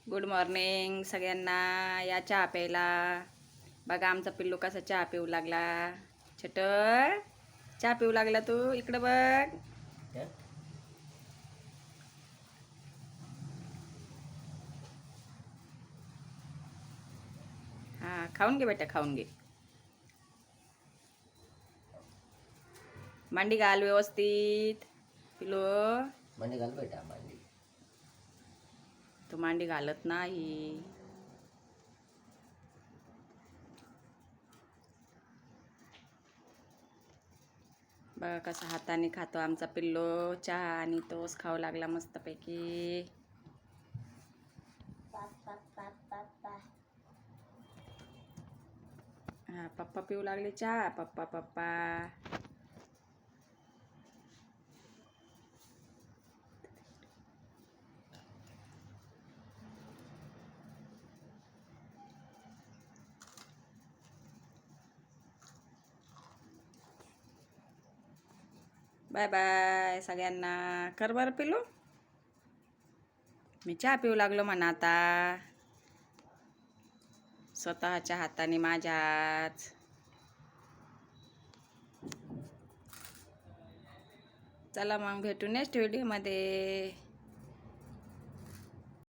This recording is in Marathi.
गुड मॉर्निंग सगळ्यांना. या चहा प्यायला. बघा आमचा पिल्लू कसा चहा पिऊ लागला. छोट चहा पिऊ लागला तू. इकडं बघ. हा, खाऊन घे बेटा, खाऊन घे. मांडी घाल व्यवस्थित. पिल्लू मांडी घाल बेटा, मांडी. तू मांडी घालत नाही. बघा कसा हाताने खातो आमचा पिल्लू चहा, आणि तोच खाऊ लागला मस्तपैकी. हा, पप्पा पिऊ लागले चहा. पप्पा पप्पा. बाय बाय सगळ्यांना. कर बरं पिल्लू. मी चहा पिऊ लागलो म्हणा आता, स्वतःच्या हाताने माझ्याच. चला मग भेटू नेक्स्ट व्हिडिओमध्ये.